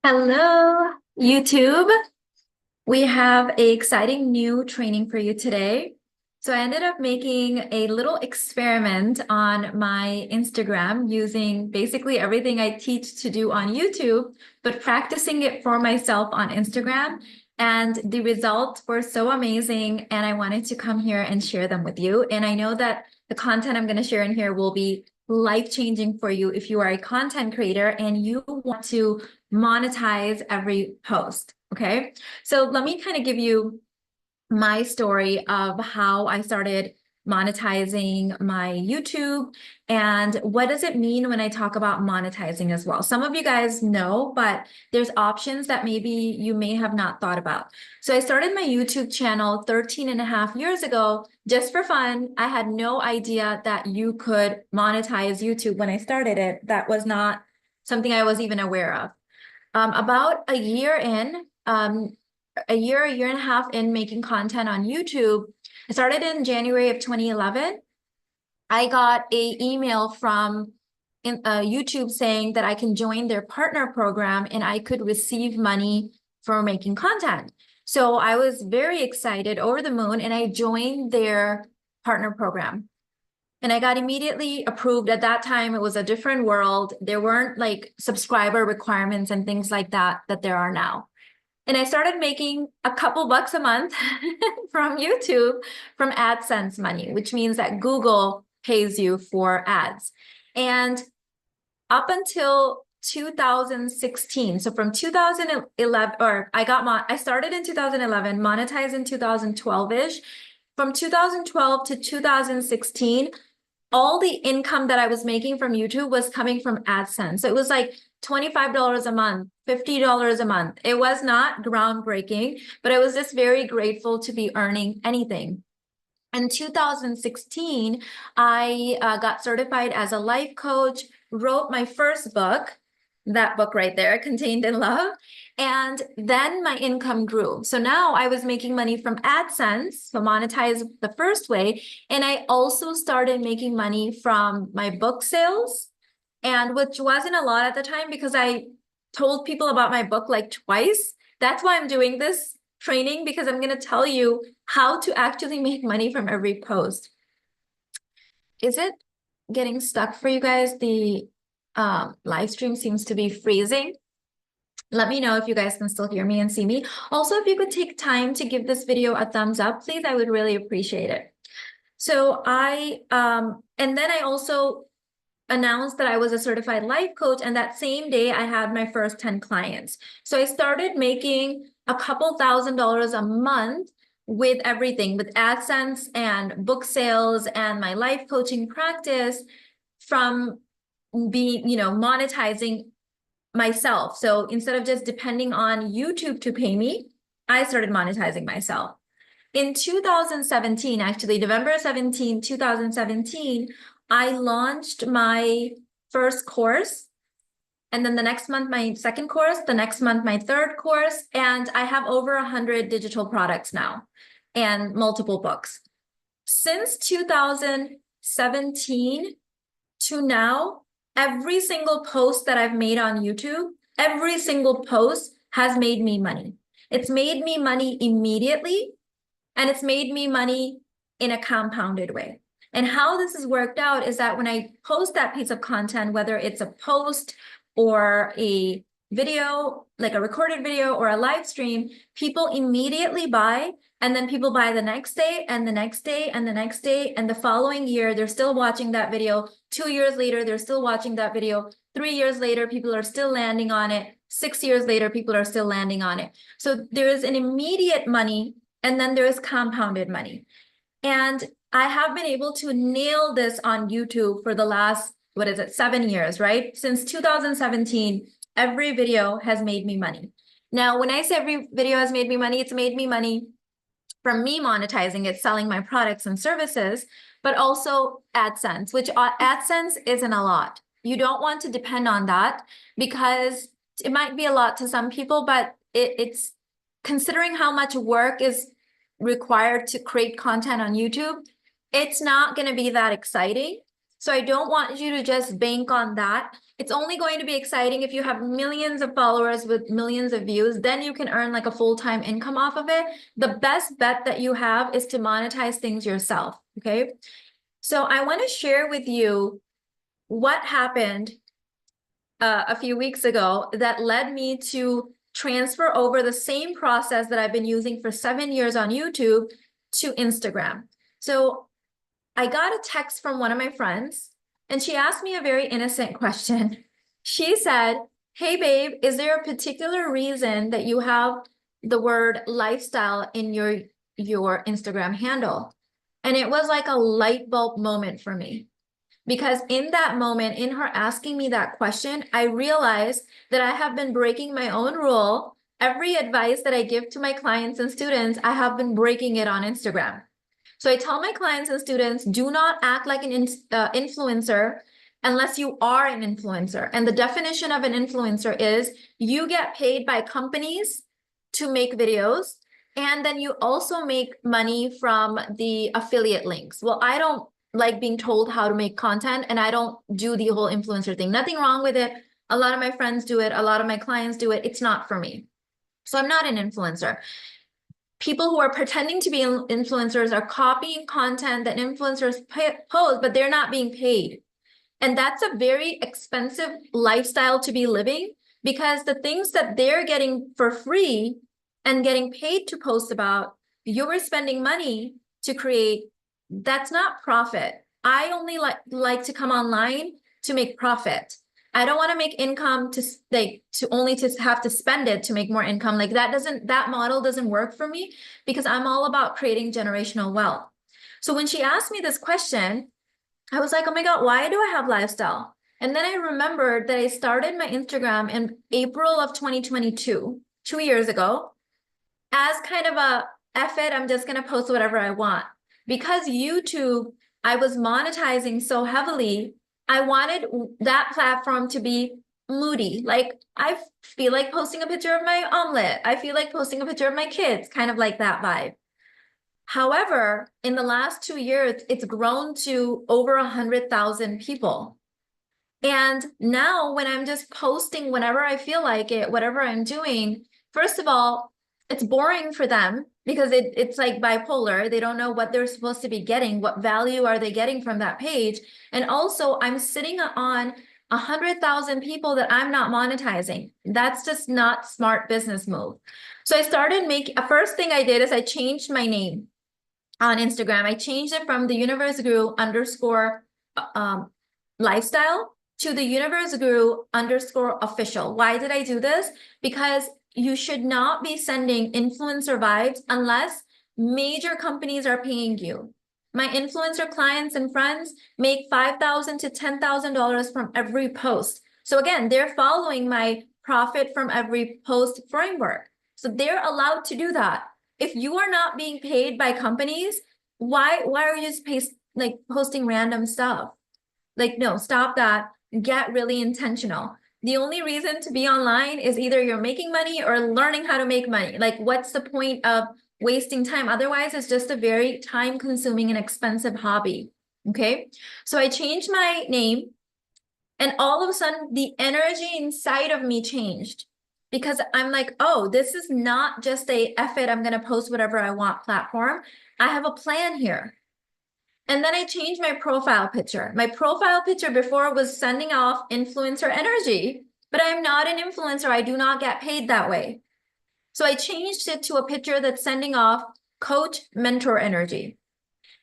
Hello, YouTube. We have an exciting new training for you today. So I ended up making a little experiment on my Instagram using basically everything I teach to do on YouTube, but practicing it for myself on Instagram. And the results were so amazing, and I wanted to come here and share them with you. And I know that the content I'm going to share in here will be life-changing for you if you are a content creator and you want to monetize every post. Okay. So let me kind of give you my story of how I started monetizing my YouTube and what does it mean when I talk about monetizing as well. Some of you guys know, but there's options that maybe you may have not thought about. So I started my YouTube channel 13 and a half years ago just for fun. I had no idea that you could monetize YouTube when I started it. That was not something I was even aware of. About a year in, a year and a half in making content on YouTube, I started in January of 2011. I got a email from YouTube saying that I can join their partner program and I could receive money for making content. So I was very excited, over the moon, and I joined their partner program. And I got immediately approved. At that time, it was a different world. There weren't like subscriber requirements and things like that there are now. And I started making a couple bucks a month from YouTube from AdSense money, which means that Google pays you for ads. And up until 2016, so from 2011, or I started in 2011, monetized in 2012-ish. From 2012 to 2016, all the income that I was making from YouTube was coming from AdSense. So it was like $25 a month, $50 a month. It was not groundbreaking, but I was just very grateful to be earning anything. In 2016, I got certified as a life coach, wrote my first book, that book right there, Contained in Love. And then my income grew. So now I was making money from AdSense, so monetize the first way. And I also started making money from my book sales, and which wasn't a lot at the time because I told people about my book like twice. That's why I'm doing this training, because I'm going to tell you how to actually make money from every post. Is it getting stuck for you guys? The live stream seems to be freezing. Let me know if you guys can still hear me and see me. Also, if you could take time to give this video a thumbs up, please, I would really appreciate it. So and then I also announced that I was a certified life coach, and that same day I had my first 10 clients. So I started making a couple $1,000s a month with everything, with AdSense and book sales and my life coaching practice, from being, monetizing myself. So instead of just depending on YouTube to pay me, I started monetizing myself. In 2017, actually, November 17, 2017, I launched my first course. And then the next month, my second course, the next month, my third course. And I have over 100 digital products now and multiple books. Since 2017 to now, every single post that I've made on YouTube, every single post has made me money. It's made me money immediately, and it's made me money in a compounded way. And how this has worked out is that when I post that piece of content, whether it's a post or a video, like a recorded video or a live stream, people immediately buy, and then people buy the next day and the next day and the next day, and the following year, they're still watching that video. 2 years later, they're still watching that video. 3 years later, people are still landing on it. 6 years later, people are still landing on it. So there is an immediate money, and then there is compounded money. And I have been able to nail this on YouTube for the last, 7 years, right? Since 2017, every video has made me money. Now, when I say every video has made me money, it's made me money from me monetizing it, selling my products and services, but also AdSense, which AdSense isn't a lot. You don't want to depend on that because it might be a lot to some people, but it's considering how much work is required to create content on YouTube, it's not going to be that exciting. So I don't want you to just bank on that. It's only going to be exciting if you have millions of followers with millions of views. Then you can earn like a full-time income off of it. The best bet that you have is to monetize things yourself, okay? So I want to share with you what happened a few weeks ago that led me to transfer over the same process that I've been using for 7 years on YouTube to Instagram. So I got a text from one of my friends, and she asked me a very innocent question. She said, "Hey babe, is there a particular reason that you have the word lifestyle in your Instagram handle?" And it was like a light bulb moment for me. Because in that moment, in her asking me that question, I realized that I have been breaking my own rule. Every advice that I give to my clients and students, I have been breaking it on Instagram. So I tell my clients and students, do not act like an influencer unless you are an influencer. And the definition of an influencer is you get paid by companies to make videos, and then you also make money from the affiliate links. Well, I don't like being told how to make content, and I don't do the whole influencer thing. Nothing wrong with it. A lot of my friends do it. A lot of my clients do it. It's not for me. So I'm not an influencer. People who are pretending to be influencers are copying content that influencers post, but they're not being paid. And that's a very expensive lifestyle to be living, because the things that they're getting for free and getting paid to post about, you're spending money to create. That's not profit. I only like to come online to make profit. I don't want to make income to have to spend it to make more income. Like that model doesn't work for me, because I'm all about creating generational wealth. So when she asked me this question, I was like, oh my God, why do I have lifestyle? And then I remembered that I started my Instagram in April of 2022, 2 years ago, as kind of a F it, I'm just going to post whatever I want. Because YouTube, I was monetizing so heavily, I wanted that platform to be moody. Like I feel like posting a picture of my omelet. I feel like posting a picture of my kids, kind of like that vibe. However, in the last 2 years, it's grown to over 100,000 people. And now when I'm just posting whenever I feel like it, whatever I'm doing, first of all, it's boring for them because it's like bipolar. They don't know what they're supposed to be getting. What value are they getting from that page? And also I'm sitting on 100,000 people that I'm not monetizing. That's just not smart business move. So I started first thing I did is I changed my name on Instagram. I changed it from the Universe Guru _lifestyle to the Universe Guru _official. Why did I do this? Because you should not be sending influencer vibes unless major companies are paying you. My influencer clients and friends make $5,000 to $10,000 from every post. So again, they're following my profit from every post framework. So they're allowed to do that. If you are not being paid by companies, why are you just posting random stuff? Like, no, stop that. Get really intentional. The only reason to be online is either you're making money or learning how to make money. Like, what's the point of wasting time? Otherwise, it's just a very time-consuming and expensive hobby. Okay, so I changed my name, and all of a sudden, the energy inside of me changed, because I'm like, oh, this is not just a F it, I'm going to post whatever I want platform. I have a plan here. And then I changed my profile picture. My profile picture before was sending off influencer energy, but I'm not an influencer. I do not get paid that way. So I changed it to a picture that's sending off coach mentor energy.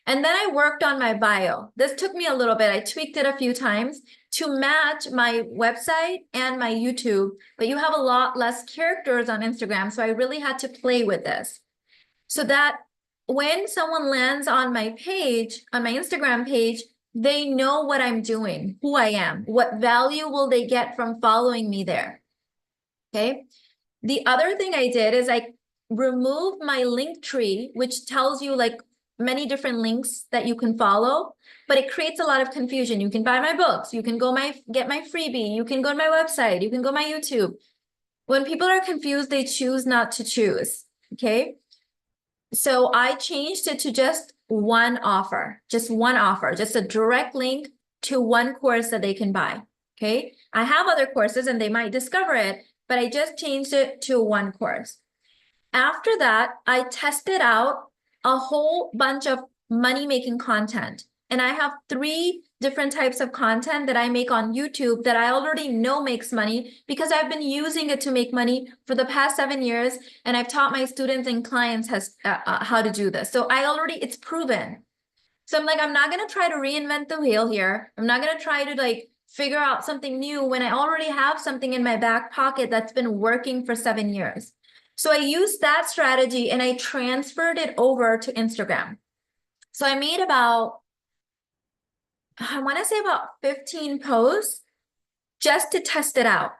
And then I worked on my bio. This took me a little bit. I tweaked it a few times to match my website and my YouTube, but you have a lot less characters on Instagram. So I really had to play with this so that when someone lands on my page, on my Instagram page, they know what I'm doing, who I am, what value will they get from following me there. Okay. The other thing I did is I removed my link tree, which tells you like many different links that you can follow, but it creates a lot of confusion. You can buy my books, you can get my freebie, you can go to my website, you can go to my YouTube. When people are confused, they choose not to choose. Okay. So I changed it to just one offer, just a direct link to one course that they can buy. Okay. I have other courses and they might discover it, but I just changed it to one course. After that, I tested out a whole bunch of money-making content. And I have 3 different types of content that I make on YouTube that I already know makes money because I've been using it to make money for the past 7 years. And I've taught my students and clients how to do this. So it's proven. So I'm like, I'm not going to try to reinvent the wheel here. I'm not going to try to like figure out something new when I already have something in my back pocket that's been working for 7 years. So I used that strategy and I transferred it over to Instagram. So I made about, I want to say about 15 posts just to test it out.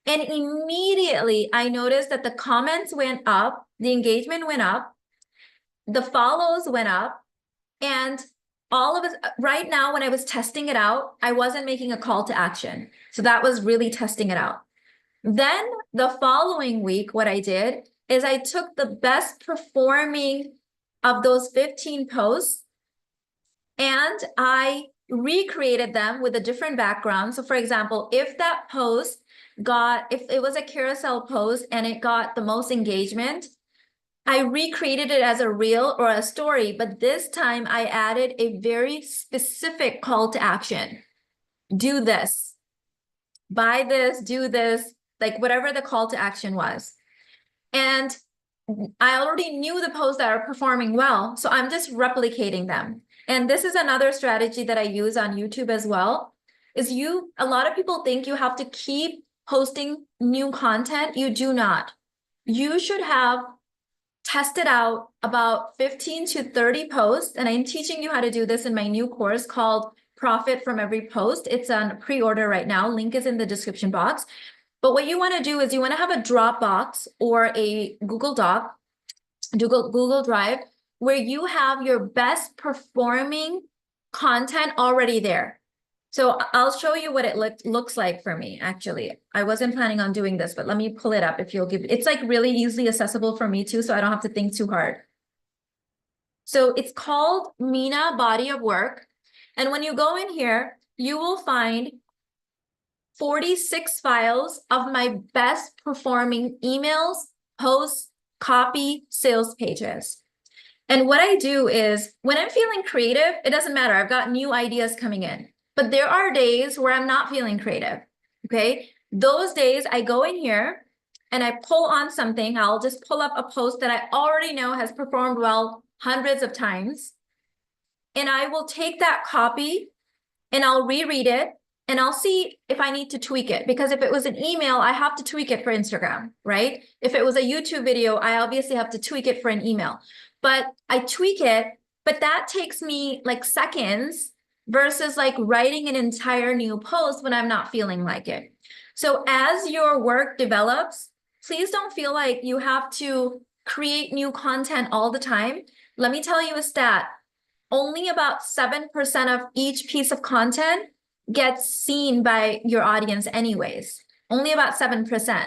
And immediately I noticed that the comments went up, the engagement went up, the follows went up, and all of us right now, when I was testing it out, I wasn't making a call to action. So that was really testing it out. Then the following week, what I did is I took the best performing of those 15 posts and I recreated them with a different background. So for example, if it was a carousel post and it got the most engagement, I recreated it as a reel or a story, but this time I added a very specific call to action. Do this, buy this, do this, like whatever the call to action was. And I already knew the posts that are performing well, so I'm just replicating them. And this is another strategy that I use on YouTube as well, a lot of people think you have to keep posting new content. You do not. You should have tested out about 15 to 30 posts, and I'm teaching you how to do this in my new course called Profit from Every Post. It's on pre-order right now. Link is in the description box. But what you want to do is you want to have a Dropbox or a Google Drive, where you have your best performing content already there. So I'll show you what it looks like for me, actually. I wasn't planning on doing this, but let me pull it up if you'll it's like really easily accessible for me too, so I don't have to think too hard. So it's called Mina Body of Work. And when you go in here, you will find 46 files of my best performing emails, posts, copy, sales pages. And what I do is when I'm feeling creative, it doesn't matter. I've got new ideas coming in. But there are days where I'm not feeling creative, okay? Those days I go in here and I pull on something. I'll just pull up a post that I already know has performed well hundreds of times. And I will take that copy and I'll reread it and I'll see if I need to tweak it. Because if it was an email, I have to tweak it for Instagram, right? If it was a YouTube video, I obviously have to tweak it for an email. But I tweak it, but that takes me like seconds versus like writing an entire new post when I'm not feeling like it. So as your work develops, please don't feel like you have to create new content all the time. Let me tell you a stat. Only about 7% of each piece of content gets seen by your audience anyways. Only about 7%.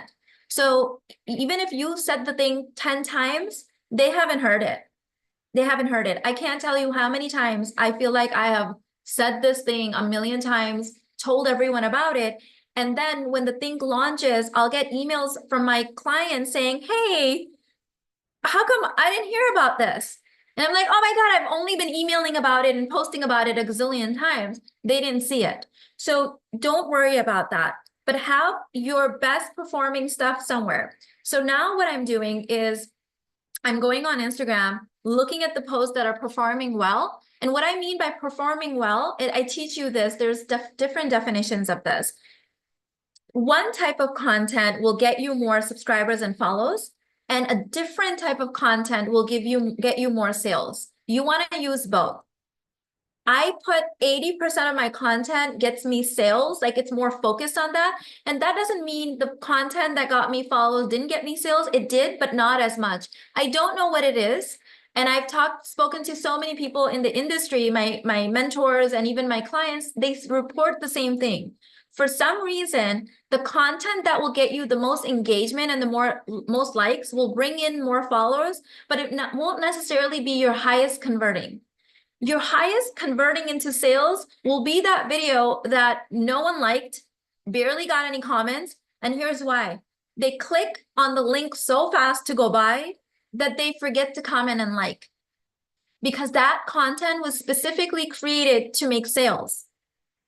So even if you said the thing 10 times, they haven't heard it. They haven't heard it. I can't tell you how many times I feel like I have said this thing a million times, told everyone about it. And then when the thing launches, I'll get emails from my clients saying, hey, how come I didn't hear about this? And I'm like, oh my God, I've only been emailing about it and posting about it a gazillion times. They didn't see it. So don't worry about that, but have your best performing stuff somewhere. So now what I'm doing is I'm going on Instagram, looking at the posts that are performing well. And what I mean by performing well, I teach you this, there's different definitions of this. One type of content will get you more subscribers and follows, and a different type of content will get you more sales. You want to use both. I put 80% of my content gets me sales, like it's more focused on that. And that doesn't mean the content that got me follows didn't get me sales. It did, but not as much. I don't know what it is. And I've spoken to so many people in the industry, my mentors and even my clients, they report the same thing. For some reason, the content that will get you the most engagement and the most likes will bring in more followers, but it won't necessarily be your highest converting. Your highest converting into sales will be that video that no one liked, barely got any comments. And here's why. They click on the link so fast to go buy that they forget to comment and like, because that content was specifically created to make sales.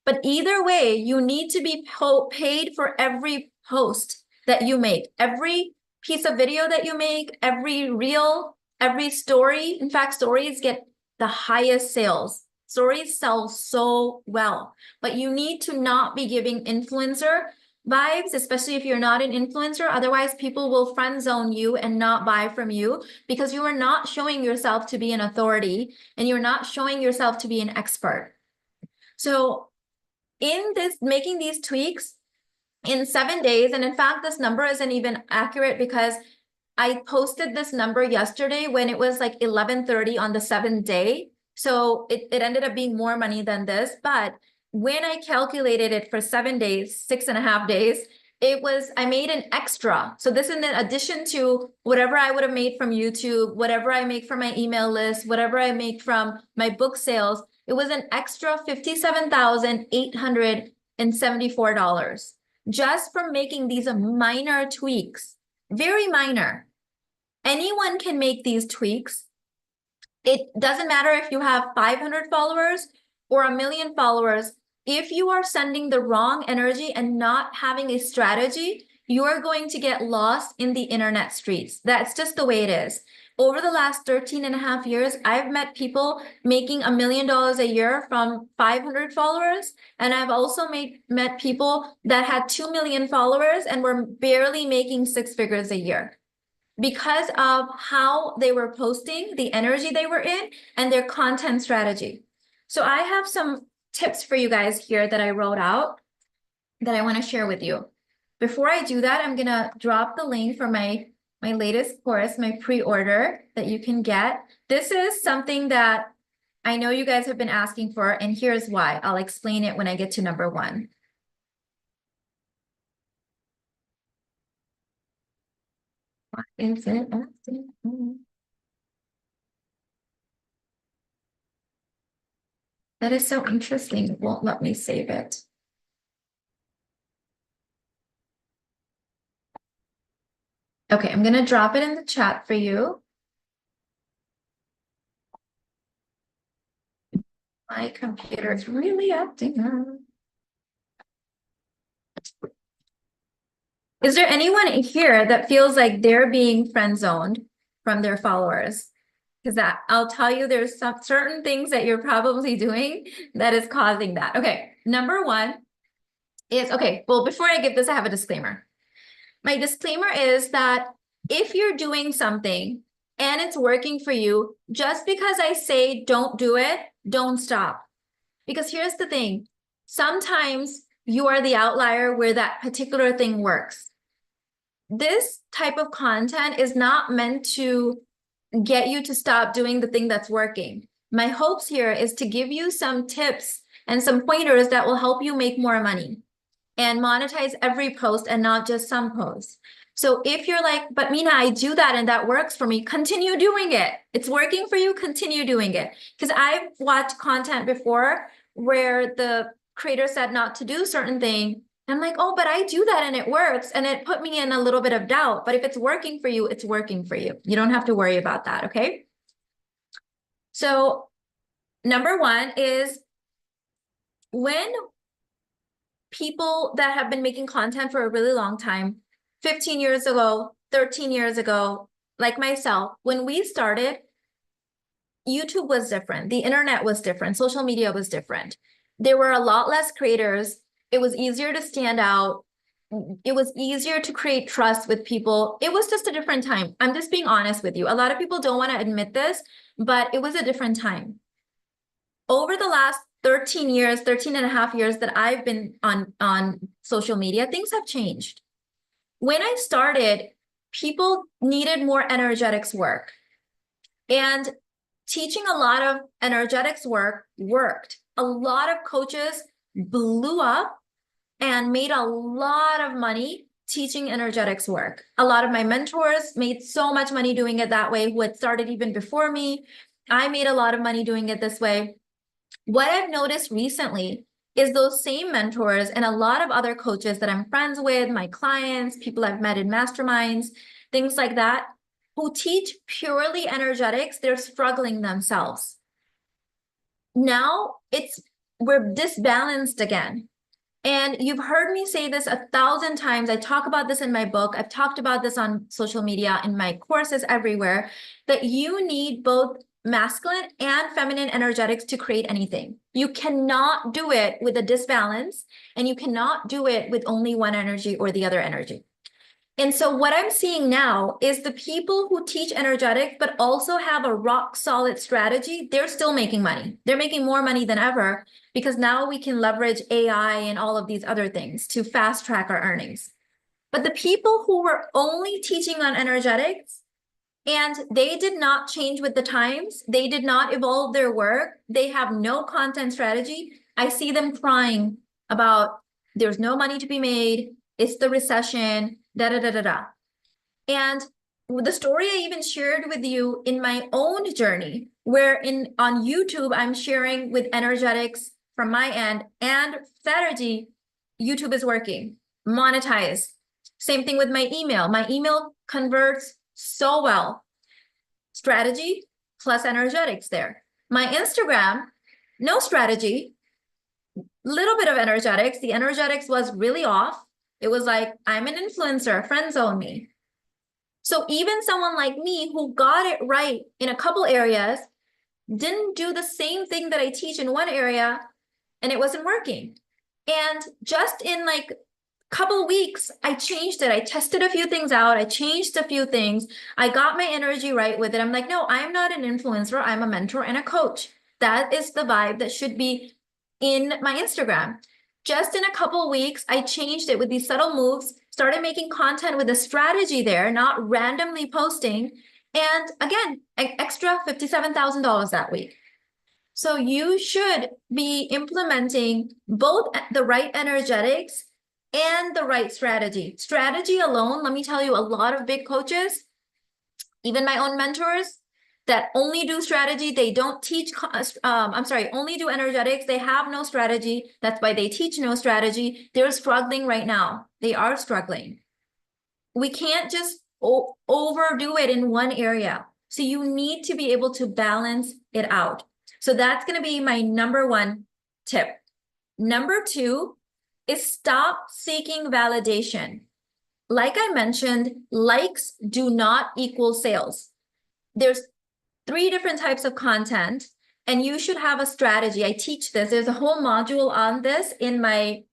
But either way, you need to be paid for every post that you make, every piece of video that you make, every reel, every story. In fact, stories get the highest sales. Stories sell so well, but you need to not be giving influencer vibes, especially if you're not an influencer. Otherwise, people will friend zone you and not buy from you because you are not showing yourself to be an authority and you're not showing yourself to be an expert. So in this, making these tweaks in 7 days, and in fact, this number isn't even accurate because I posted this number yesterday when it was like 11:30 on the 7th day. So it ended up being more money than this. But when I calculated it for 7 days, 6.5 days, I made an extra. So this is in addition to whatever I would have made from YouTube, whatever I make from my email list, whatever I make from my book sales, it was an extra $57,874 just from making these minor tweaks, very minor. Anyone can make these tweaks. It doesn't matter if you have 500 followers or 1,000,000 followers. If you are sending the wrong energy and not having a strategy, you are going to get lost in the internet streets. That's just the way it is. Over the last 13.5 years, I've met people making $1 million a year from 500 followers. And I've also met people that had 2 million followers and were barely making 6 figures a year because of how they were posting, the energy they were in, and their content strategy. So I have some tips for you guys here that I wrote out that I want to share with you. Before I do that, I'm gonna drop the link for my latest course, my pre-order that you can get. This is something that I know you guys have been asking for, and here's why. I'll explain it when I get to number 1. Why is it asking? That is so interesting. It won't let me save it. Okay, I'm gonna drop it in the chat for you. My computer is really acting up. Is there anyone here that feels like they're being friend zoned from their followers? Because I'll tell you, there's some certain things that you're probably doing that is causing that. Okay, number 1 is, okay, well, before I give this, I have a disclaimer. My disclaimer is that if you're doing something and it's working for you, just because I say don't do it, don't stop. Because here's the thing, sometimes you are the outlier where that particular thing works. This type of content is not meant to get you to stop doing the thing that's working. My hopes here is to give you some tips and some pointers that will help you make more money and monetize every post and not just some posts. So if you're like, but Mina, I do that and that works for me, continue doing it. It's working for you, continue doing it. Because I've watched content before where the creator said not to do certain thing. I'm like, oh, but I do that and it works. And it put me in a little bit of doubt. But if it's working for you, it's working for you. You don't have to worry about that, okay? So number 1 is when people that have been making content for a really long time, 15 years ago, 13 years ago, like myself, when we started, YouTube was different. The internet was different. Social media was different. There were a lot less creators. It was easier to stand out. It was easier to create trust with people. It was just a different time. I'm just being honest with you. A lot of people don't want to admit this, but it was a different time. Over the last 13 years, 13.5 years that I've been on social media, things have changed. When I started, people needed more energetics work. And teaching a lot of energetics work worked. A lot of coaches blew up and made a lot of money teaching energetics work. A lot of my mentors made so much money doing it that way, who had started even before me. I made a lot of money doing it this way. What I've noticed recently is those same mentors and a lot of other coaches that I'm friends with, my clients, people I've met in masterminds, things like that, who teach purely energetics, they're struggling themselves. Now we're disbalanced again. And you've heard me say this 1,000 times. I talk about this in my book. I've talked about this on social media, in my courses everywhere, that you need both masculine and feminine energetics to create anything. You cannot do it with a disbalance, and you cannot do it with only one energy or the other energy. And so what I'm seeing now is the people who teach energetics, but also have a rock solid strategy, they're still making money. They're making more money than ever because now we can leverage AI and all of these other things to fast track our earnings. But the people who were only teaching on energetics and they did not change with the times, they did not evolve their work, they have no content strategy, I see them crying about there's no money to be made, it's the recession, da da da da da. And the story I even shared with you in my own journey, where on YouTube, I'm sharing with energetics from my end and strategy, YouTube is working, monetize. Same thing with my email. My email converts so well. Strategy plus energetics there. My Instagram, no strategy, little bit of energetics. The energetics was really off. It was like, I'm an influencer, friend zone me. So even someone like me who got it right in a couple areas didn't do the same thing that I teach in one area and it wasn't working. And just in like a couple weeks, I changed it. I tested a few things out. I changed a few things. I got my energy right with it. I'm like, no, I'm not an influencer. I'm a mentor and a coach. That is the vibe that should be in my Instagram. Just in a couple weeks, I changed it with these subtle moves, started making content with a strategy there, not randomly posting. And again, an extra $57,000 that week. So you should be implementing both the right energetics and the right strategy. Strategy alone, let me tell you, a lot of big coaches, even my own mentors, that only do strategy, they don't teach, only do energetics, they have no strategy. That's why they teach no strategy. They're struggling right now. They are struggling. We can't just overdo it in one area. So you need to be able to balance it out. So that's going to be my number one tip. Number two is stop seeking validation. Like I mentioned, likes do not equal sales. There's 3 different types of content, and you should have a strategy. I teach this. There's a whole module on this in my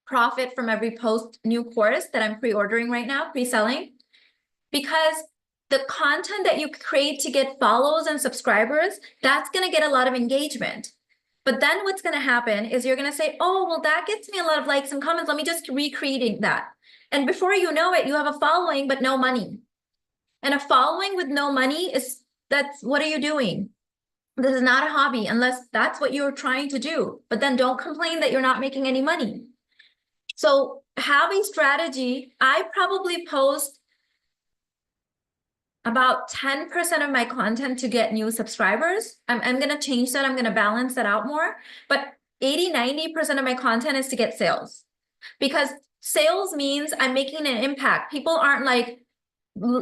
Profit from Every Post new course that I'm pre-ordering right now, pre-selling, because the content that you create to get follows and subscribers, that's going to get a lot of engagement. But then what's going to happen is you're going to say, oh, well, that gets me a lot of likes and comments. Let me just recreate that. And before you know it, you have a following, but no money. And a following with no money what are you doing? This is not a hobby unless that's what you're trying to do. But then don't complain that you're not making any money. So have a strategy. I probably post about 10% of my content to get new subscribers. I'm going to change that. I'm going to balance that out more. But 80-90% of my content is to get sales, because sales means I'm making an impact. People aren't like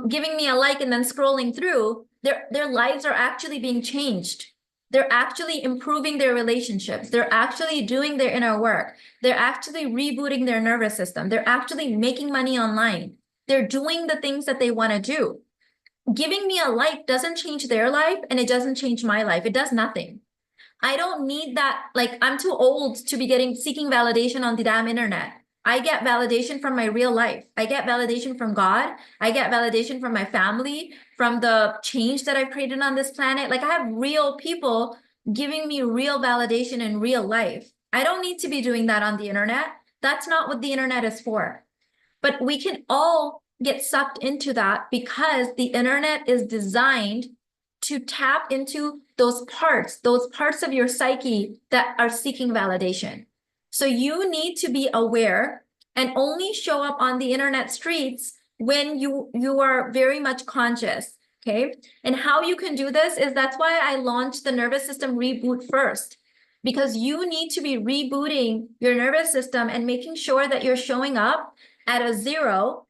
giving me a like and then scrolling through. Their lives are actually being changed. They're actually improving their relationships. They're actually doing their inner work. They're actually rebooting their nervous system. They're actually making money online. They're doing the things that they want to do. Giving me a like doesn't change their life, and it doesn't change my life. It does nothing. I don't need that. Like, I'm too old to be seeking validation on the damn internet. I get validation from my real life. I get validation from God. I get validation from my family, from the change that I've created on this planet. Like, I have real people giving me real validation in real life. I don't need to be doing that on the internet. That's not what the internet is for. But we can all get sucked into that because the internet is designed to tap into those parts of your psyche that are seeking validation. So you need to be aware and only show up on the internet streets when you are very much conscious, okay? And how you can do this is, that's why I launched the nervous system reboot first. because you need to be rebooting your nervous system and making sure that you're showing up at a 0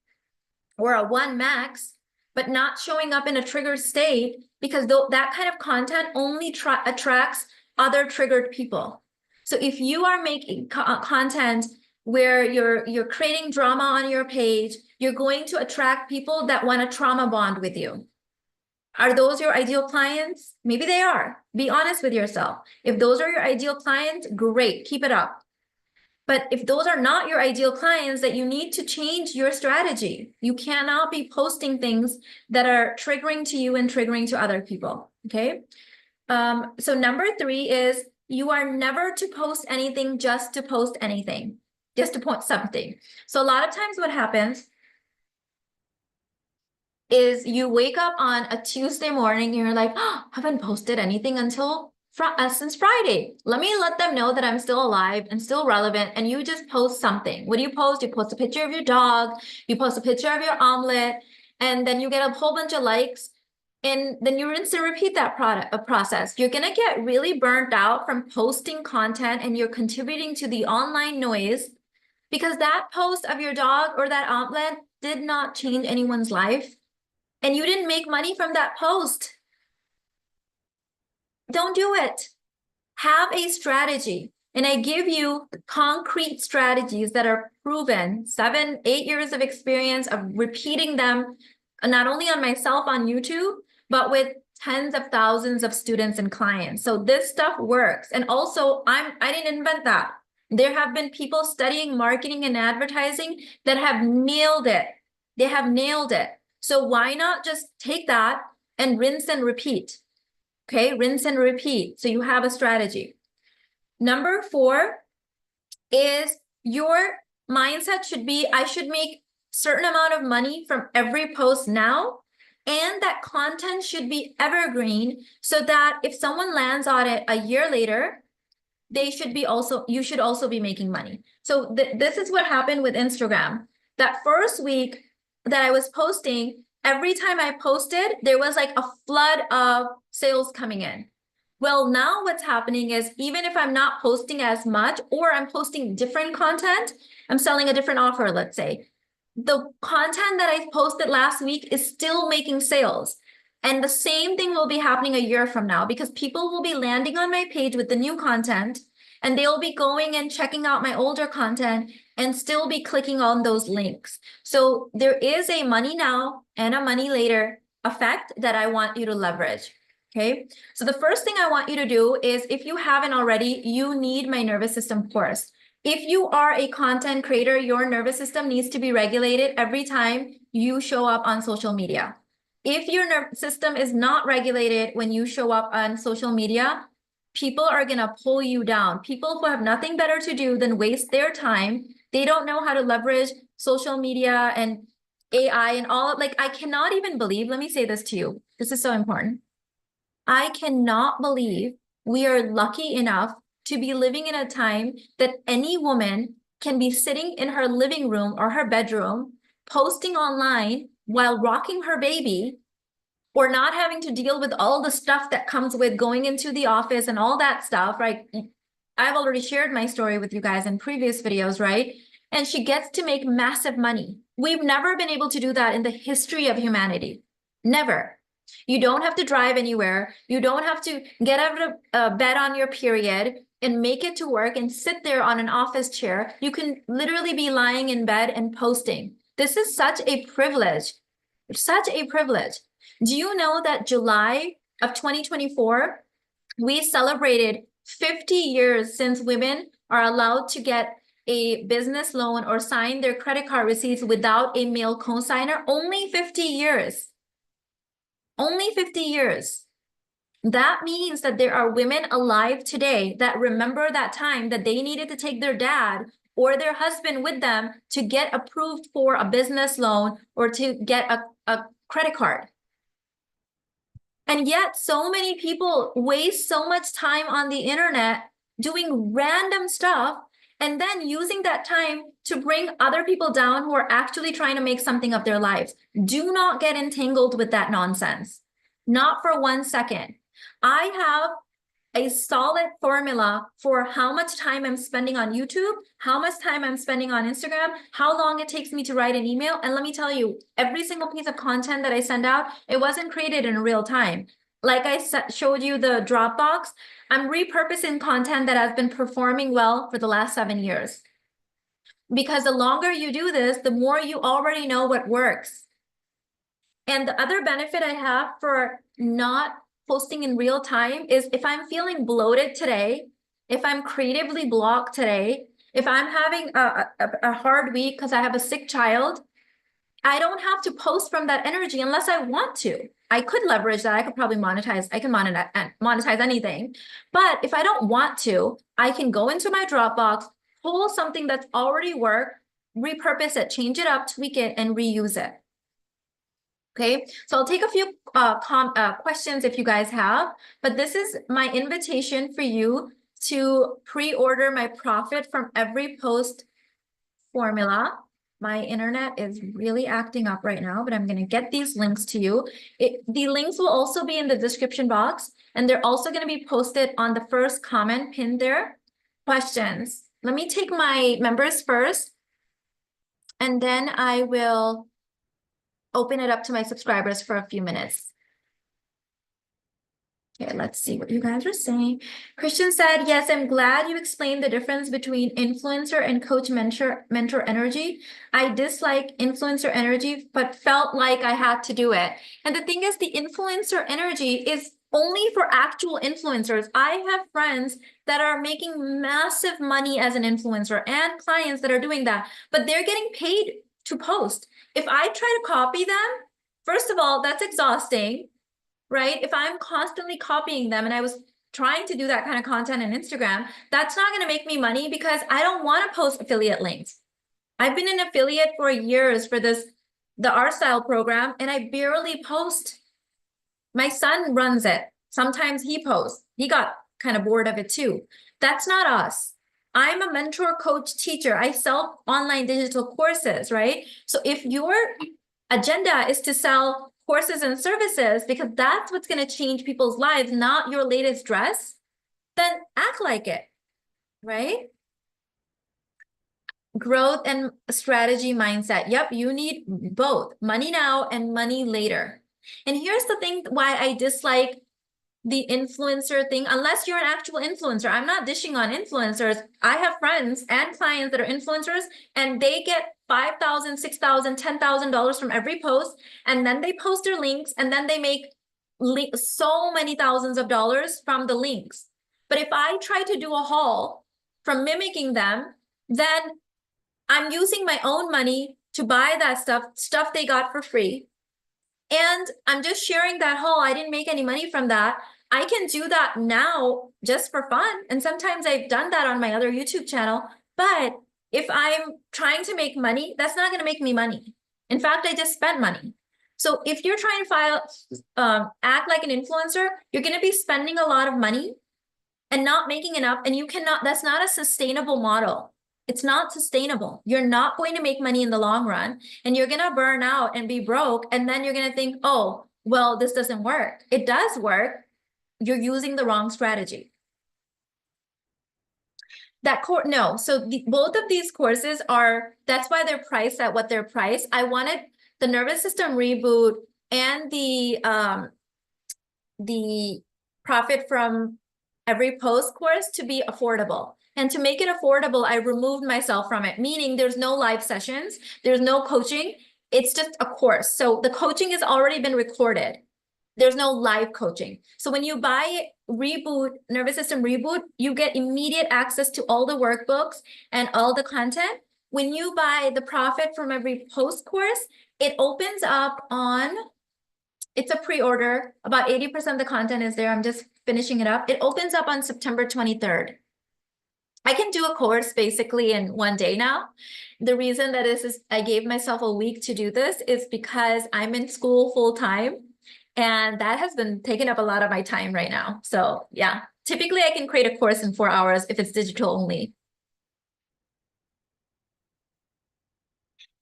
or a 1 max, but not showing up in a triggered state, because that kind of content only attracts other triggered people. So if you are making content where you're creating drama on your page, you're going to attract people that want to trauma bond with you. Are those your ideal clients? Maybe they are. Be honest with yourself. If those are your ideal clients, great, keep it up. But if those are not your ideal clients, that you need to change your strategy. You cannot be posting things that are triggering to you and triggering to other people, okay? So number 3 is you are never to post anything just to post anything, just to post something. So a lot of times what happens is you wake up on a Tuesday morning and you're like, oh, I haven't posted anything until since Friday. Let me let them know that I'm still alive and still relevant. And you just post something. What do you post? You post a picture of your dog, you post a picture of your omelet, and then you get a whole bunch of likes. And then you rinse and repeat that process. You're going to get really burnt out from posting content, and you're contributing to the online noise, because that post of your dog or that omelet did not change anyone's life. And you didn't make money from that post. Don't do it. Have a strategy. And I give you concrete strategies that are proven, 7, 8 years of experience of repeating them, not only on myself on YouTube, but with tens of thousands of students and clients. So this stuff works. And also, I didn't invent that. There have been people studying marketing and advertising that have nailed it. They have nailed it. So why not just take that and rinse and repeat? Okay, rinse and repeat. So you have a strategy. Number 4 is your mindset should be, I should make certain amount of money from every post now, and that content should be evergreen, so that if someone lands on it a year later, you should also be making money. So this is what happened with Instagram. That first week that I was posting, every time I posted, there was like a flood of sales coming in. Well, now what's happening is, even if I'm not posting as much, or I'm posting different content, I'm selling a different offer, let's say, the content that I posted last week is still making sales. And the same thing will be happening a year from now, because people will be landing on my page with the new content, and they'll be going and checking out my older content and still be clicking on those links. So there is a money now and a money later effect that I want you to leverage. Okay, so the first thing I want you to do is, if you haven't already, you need my nervous system course. If you are a content creator, your nervous system needs to be regulated every time you show up on social media. If your nervous system is not regulated when you show up on social media, people are going to pull you down. People who have nothing better to do than waste their time. They don't know how to leverage social media and AI and all. Like, I cannot even believe, let me say this to you. This is so important. I cannot believe we are lucky enough to be living in a time that any woman can be sitting in her living room or her bedroom, posting online while rocking her baby, or not having to deal with all the stuff that comes with going into the office and all that stuff, right? I've already shared my story with you guys in previous videos, right? And she gets to make massive money. We've never been able to do that in the history of humanity. Never. You don't have to drive anywhere. You don't have to get out of bed on your period and make it to work and sit there on an office chair. You can literally be lying in bed and posting. This is such a privilege. Such a privilege. Do you know that July of 2024, we celebrated 50 years since women are allowed to get a business loan or sign their credit card receipts without a male cosigner? Only 50 years. Only 50 years. That means that there are women alive today that remember that time that they needed to take their dad or their husband with them to get approved for a business loan or to get a credit card. And yet so many people waste so much time on the internet doing random stuff, and then using that time to bring other people down who are actually trying to make something of their lives. Do not get entangled with that nonsense. Not for 1 second. I have a solid formula for how much time I'm spending on YouTube, how much time I'm spending on Instagram, how long it takes me to write an email. And let me tell you, every single piece of content that I send out, it wasn't created in real time. Like I showed you the Dropbox, I'm repurposing content that has been performing well for the last 7 years. Because the longer you do this, the more you already know what works. And the other benefit I have for not posting in real time is if I'm feeling bloated today, if I'm creatively blocked today, if I'm having a hard week because I have a sick child, I don't have to post from that energy unless I want to. I could leverage that. I could probably monetize. I can monetize anything. But if I don't want to, I can go into my Dropbox, pull something that's already worked, repurpose it, change it up, tweak it, and reuse it. Okay, so I'll take a few questions if you guys have, but this is my invitation for you to pre-order my profit from every post formula. My internet is really acting up right now, but I'm going to get these links to you. The links will also be in the description box, and they're also going to be posted on the first comment pinned there. Questions. Let me take my members first, and then I will open it up to my subscribers for a few minutes. Okay, let's see what you guys are saying. Christian said, yes, I'm glad you explained the difference between influencer and coach mentor energy. I dislike influencer energy, but felt like I had to do it. And the thing is, the influencer energy is only for actual influencers. I have friends that are making massive money as an influencer and clients that are doing that, but they're getting paid to post. If I try to copy them, first of all, that's exhausting, right? If I'm constantly copying them and I was trying to do that kind of content on Instagram, that's not going to make me money because I don't want to post affiliate links. I've been an affiliate for years for the Art Style program, and I barely post. My son runs it. Sometimes he posts. He got kind of bored of it too. That's not us. I'm a mentor, coach, teacher. I sell online digital courses, right? So if your agenda is to sell courses and services because that's what's going to change people's lives, not your latest dress, then act like it, right? Growth and strategy mindset. Yep, you need both money now and money later. And here's the thing why I dislike the influencer thing, unless you're an actual influencer. I'm not dishing on influencers. I have friends and clients that are influencers, and they get $5,000, $6,000, $10,000 from every post, and then they post their links, and then they make so many thousands of dollars from the links. But if I try to do a haul from mimicking them, then I'm using my own money to buy that stuff they got for free. And I'm just sharing that haul. I didn't make any money from that. I can do that now just for fun. And sometimes I've done that on my other YouTube channel. But if I'm trying to make money, that's not going to make me money. In fact, I just spent money. So if you're trying to act like an influencer, you're going to be spending a lot of money and not making enough. And you cannot, that's not a sustainable model. It's not sustainable. You're not going to make money in the long run, and you're going to burn out and be broke. And then you're going to think, oh, well, this doesn't work. It does work. You're using the wrong strategy. No. So both of these courses are, that's why they're priced at what they're priced. I wanted the nervous system reboot and the profit from every post course to be affordable. And to make it affordable, I removed myself from it, meaning there's no live sessions, there's no coaching, it's just a course. So the coaching has already been recorded. There's no live coaching. So when you buy Reboot, Nervous System Reboot, you get immediate access to all the workbooks and all the content. When you buy the profit from every post course, it opens up on, it's a pre-order, about 80% of the content is there. I'm just finishing it up. It opens up on September 23rd. I can do a course basically in one day now. The reason that is I gave myself a week to do this is because I'm in school full time, and that has been taking up a lot of my time right now. So yeah, typically I can create a course in 4 hours if it's digital only.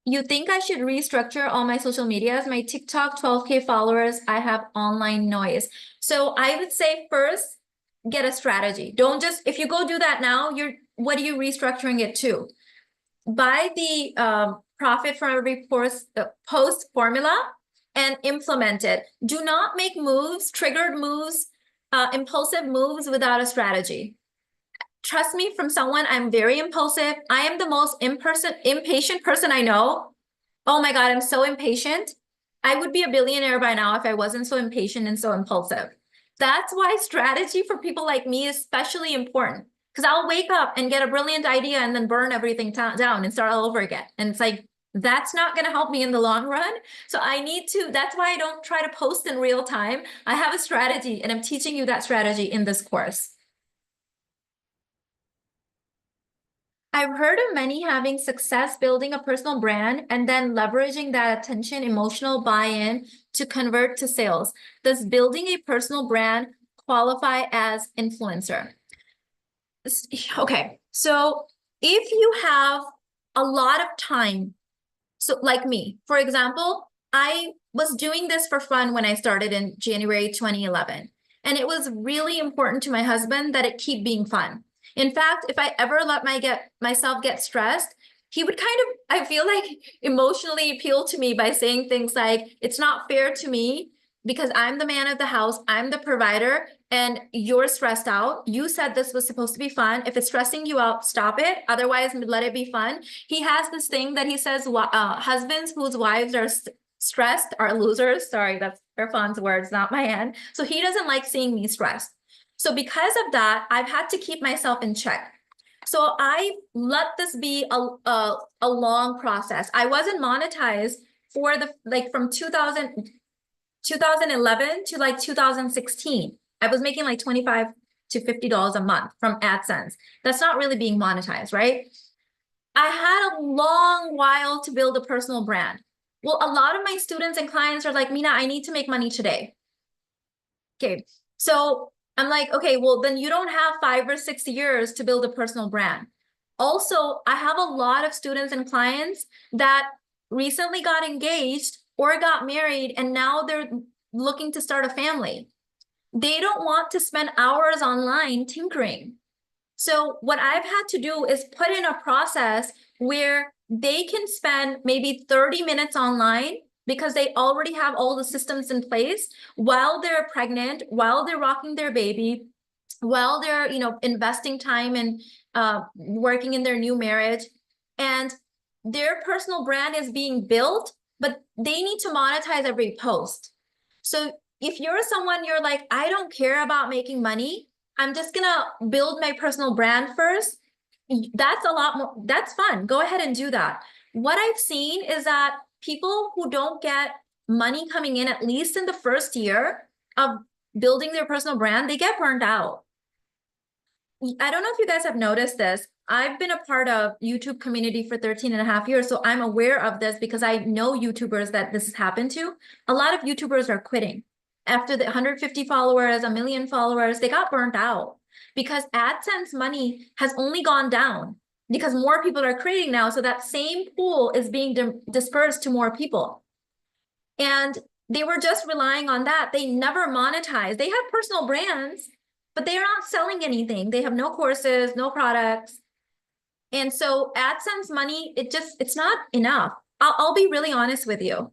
You think I should restructure all my social medias? My TikTok, 12K followers, I have online noise. So I would say first, get a strategy. Don't just, if you go do that now, what are you restructuring it to? Buy the profit from every post formula and implement it. Do not make moves, triggered moves, impulsive moves without a strategy. Trust me, from someone, I'm very impulsive. I am the most impatient person I know. Oh my God, I'm so impatient. I would be a billionaire by now if I wasn't so impatient and so impulsive. That's why strategy for people like me is especially important, because I'll wake up and get a brilliant idea and then burn everything down and start all over again. And it's like, that's not going to help me in the long run. So I need to, that's why I don't try to post in real time. I have a strategy and I'm teaching you that strategy in this course. I've heard of many having success building a personal brand and then leveraging that attention, emotional buy-in to convert to sales. Does building a personal brand qualify as influencer? Okay, so if you have a lot of time, so like me, for example, I was doing this for fun when I started in January 2011. And it was really important to my husband that it keep being fun. In fact, if I ever let myself get stressed, he would kind of, I feel like, emotionally appeal to me by saying things like, it's not fair to me because I'm the man of the house, I'm the provider, and you're stressed out. You said this was supposed to be fun. If it's stressing you out, stop it. Otherwise, let it be fun. He has this thing that he says, husbands whose wives are stressed are losers. Sorry, that's Irfan's words, not my own. So he doesn't like seeing me stressed. So because of that, I've had to keep myself in check. So I let this be a long process. I wasn't monetized for from 2011 to like 2016. I was making like $25 to $50 a month from AdSense. That's not really being monetized, right? I had a long while to build a personal brand. Well, a lot of my students and clients are like, Mina, I need to make money today. Okay, so I'm like, okay, well, then you don't have 5 or 6 years to build a personal brand. Also, I have a lot of students and clients that recently got engaged or got married, and now they're looking to start a family. They don't want to spend hours online tinkering. So what I've had to do is put in a process where they can spend maybe 30 minutes online because they already have all the systems in place while they're pregnant, while they're rocking their baby, while they're, investing time and working in their new marriage. And their personal brand is being built, but they need to monetize every post. So if you're someone, you're like, I don't care about making money, I'm just gonna build my personal brand first. That's a lot more, that's fun. Go ahead and do that. What I've seen is that people who don't get money coming in, at least in the first year of building their personal brand, they get burned out. I don't know if you guys have noticed this. I've been a part of YouTube community for 13 and a half years, so I'm aware of this because I know YouTubers that this has happened to. A lot of YouTubers are quitting. After the 150 followers, 1 million followers, they got burnt out because AdSense money has only gone down because more people are creating now. So that same pool is being dispersed to more people. And they were just relying on that. They never monetized. They have personal brands, but they are not selling anything. They have no courses, no products. And so AdSense money, it's not enough. I'll be really honest with you.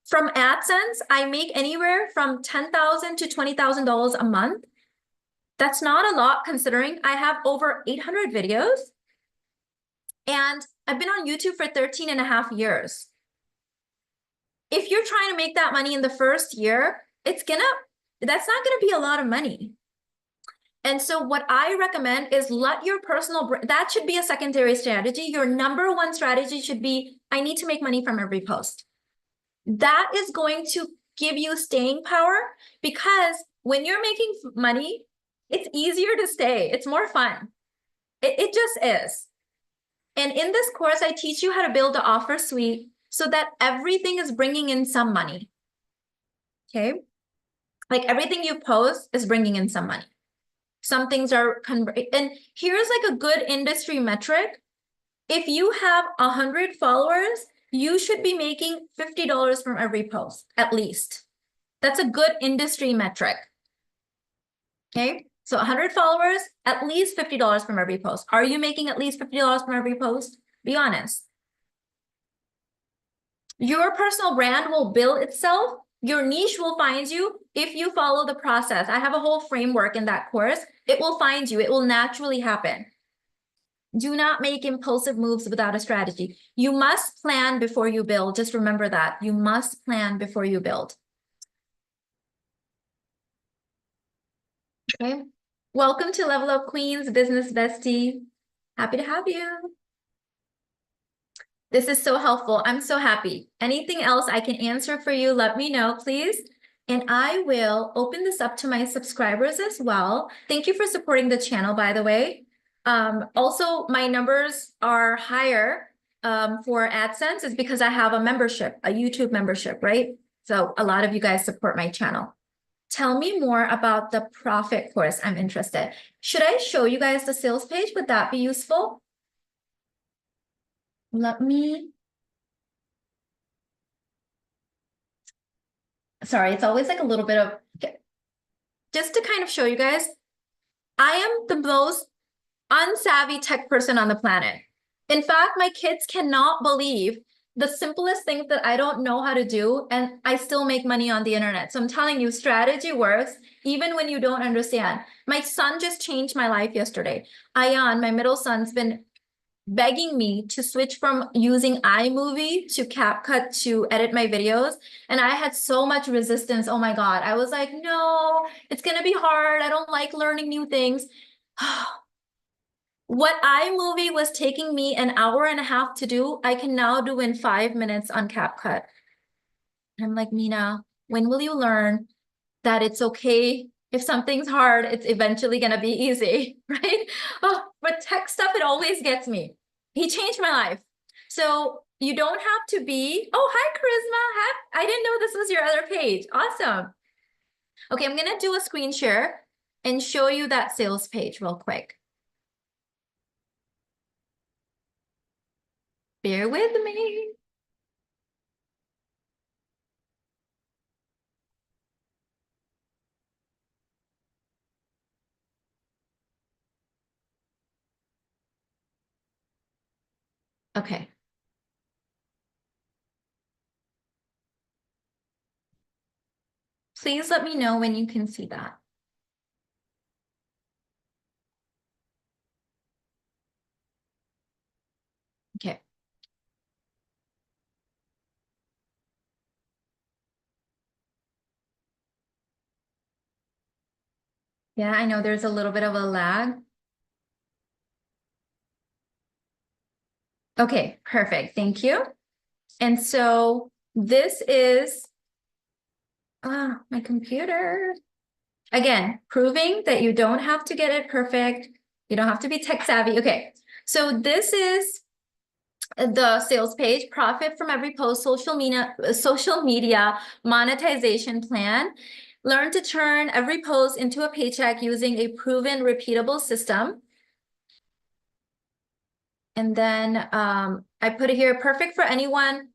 From AdSense, I make anywhere from $10,000 to $20,000 a month. That's not a lot considering I have over 800 videos. And I've been on YouTube for 13 and a half years. If you're trying to make that money in the first year, that's not gonna be a lot of money. And so what I recommend is let your personal brand, that should be a secondary strategy. Your number one strategy should be, I need to make money from every post. That is going to give you staying power because when you're making money, it's easier to stay. It's more fun. It just is. And in this course, I teach you how to build the offer suite so that everything is bringing in some money. Okay? Like everything you post is bringing in some money. Some things are and here's like a good industry metric. If you have 100 followers, you should be making $50 from every post, at least. That's a good industry metric. Okay. So 100 followers, at least $50 from every post. Are you making at least $50 from every post? Be honest. Your personal brand will build itself. Your niche will find you if you follow the process. I have a whole framework in that course. It will find you. It will naturally happen. Do not make impulsive moves without a strategy. You must plan before you build. Just remember that. You must plan before you build. Okay. Welcome to Level Up Queens, Business Bestie. Happy to have you. This is so helpful. I'm so happy. Anything else I can answer for you, let me know, please. And I will open this up to my subscribers as well. Thank you for supporting the channel, by the way. Also, my numbers are higher for AdSense is because I have a membership, a YouTube membership, right? So a lot of you guys support my channel. Tell me more about the profit course. I'm interested. Should I show you guys the sales page? Would that be useful? Let me. Sorry, it's always like a little bit of, just to kind of show you guys, I am the most unsavvy tech person on the planet. In fact, my kids cannot believe the simplest things that I don't know how to do, and I still make money on the internet. So I'm telling you, strategy works even when you don't understand. My son just changed my life yesterday. Ayan, my middle son's been begging me to switch from using iMovie to CapCut to edit my videos. And I had so much resistance. Oh my God. I was like, no, it's going to be hard. I don't like learning new things. What iMovie was taking me an hour and a half to do, I can now do in 5 minutes on CapCut. I'm like, Mina, when will you learn that it's okay if something's hard, it's eventually going to be easy, right? Oh, but tech stuff, it always gets me. He changed my life. So you don't have to be, oh, hi, Charisma. I didn't know this was your other page. Awesome. Okay, I'm going to do a screen share and show you that sales page real quick. Bear with me. Okay. Please let me know when you can see that. Okay. Yeah, I know there's a little bit of a lag. Okay, perfect. Thank you. And so this is, my computer. Again, proving that you don't have to get it perfect. You don't have to be tech savvy. Okay, so this is the sales page, profit from every post, social media monetization plan. Learn to turn every post into a paycheck using a proven, repeatable system. And then I put it here, perfect for anyone.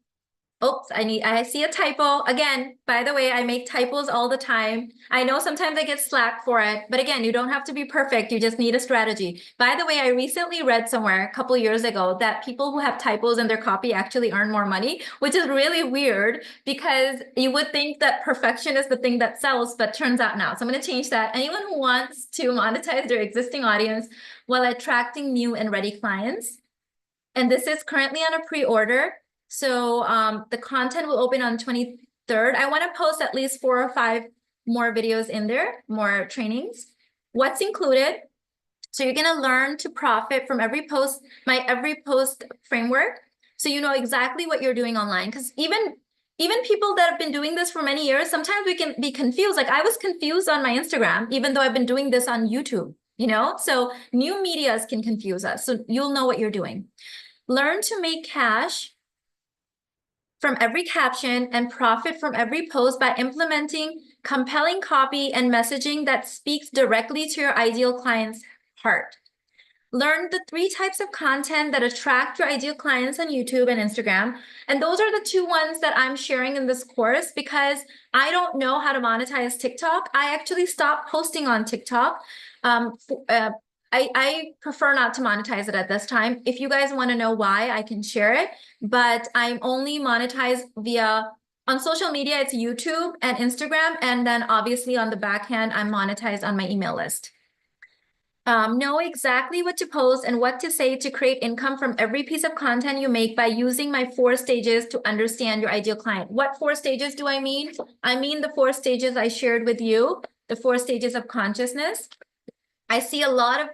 Oops, I see a typo. Again, by the way, I make typos all the time. I know sometimes I get slack for it, but again, you don't have to be perfect. You just need a strategy. By the way, I recently read somewhere a couple of years ago that people who have typos in their copy actually earn more money, which is really weird because you would think that perfection is the thing that sells, but turns out not. So I'm going to change that. Anyone who wants to monetize their existing audience while attracting new and ready clients. And this is currently on a pre-order. So the content will open on 23rd. I want to post at least 4 or 5 more videos in there, more trainings. What's included? So you're going to learn to profit from every post, my every post framework. So you know exactly what you're doing online. Because even people that have been doing this for many years, sometimes we can be confused. Like I was confused on my Instagram, even though I've been doing this on YouTube, you know? So new medias can confuse us. So you'll know what you're doing. Learn to make cash from every caption and profit from every post by implementing compelling copy and messaging that speaks directly to your ideal client's heart. Learn the 3 types of content that attract your ideal clients on YouTube and Instagram. And those are the 2 ones that I'm sharing in this course because I don't know how to monetize TikTok. I actually stopped posting on TikTok Um, I prefer not to monetize it at this time. If you guys want to know why, I can share it, but I'm only monetized via on social media, it's YouTube and Instagram, and then obviously on the back end, I'm monetized on my email list. Know exactly what to post and what to say to create income from every piece of content you make by using my 4 stages to understand your ideal client. What 4 stages do I mean? I mean the 4 stages I shared with you, the 4 stages of consciousness. I see a lot of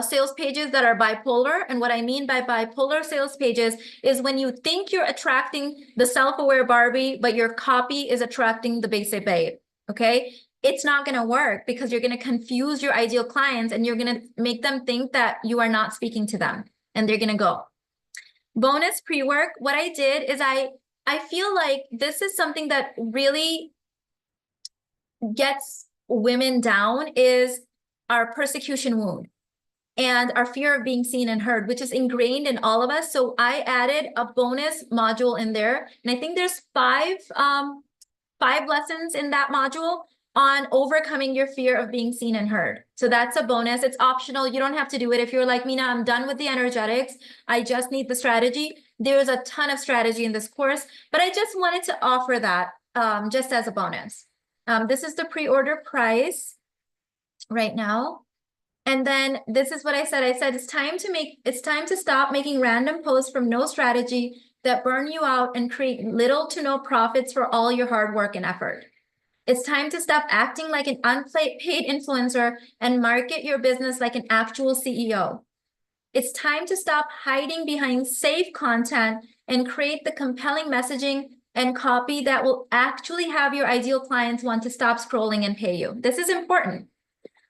sales pages that are bipolar. And what I mean by bipolar sales pages is when you think you're attracting the self-aware Barbie, but your copy is attracting the basic babe, okay? It's not going to work because you're going to confuse your ideal clients and you're going to make them think that you are not speaking to them and they're going to go. Bonus pre-work, what I did is I feel like this is something that really gets women down is our persecution wound and our fear of being seen and heard, which is ingrained in all of us. So I added a bonus module in there. And I think there's five lessons in that module on overcoming your fear of being seen and heard. So that's a bonus. It's optional. You don't have to do it. If you're like, Mina, I'm done with the energetics, I just need the strategy. There's a ton of strategy in this course, but I just wanted to offer that just as a bonus. This is the pre-order price right now. And then this is what I said. I said, it's time to stop making random posts from no strategy that burn you out and create little to no profits for all your hard work and effort. It's time to stop acting like an unpaid influencer and market your business like an actual CEO. It's time to stop hiding behind safe content and create the compelling messaging and copy that will actually have your ideal clients want to stop scrolling and pay you. This is important.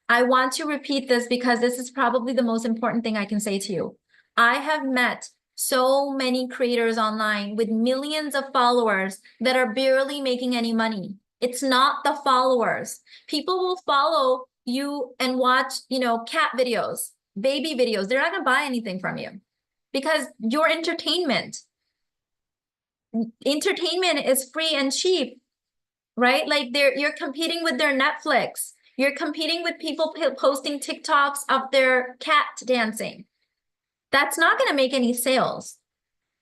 I want to repeat this because this is probably the most important thing I can say to you. I have met so many creators online with millions of followers that are barely making any money. It's not the followers. People will follow you and watch, cat videos, baby videos. They're not going to buy anything from you because your entertainment is free and cheap, right? Like you're competing with their Netflix. You're competing with people posting TikToks of their cat dancing. That's not going to make any sales.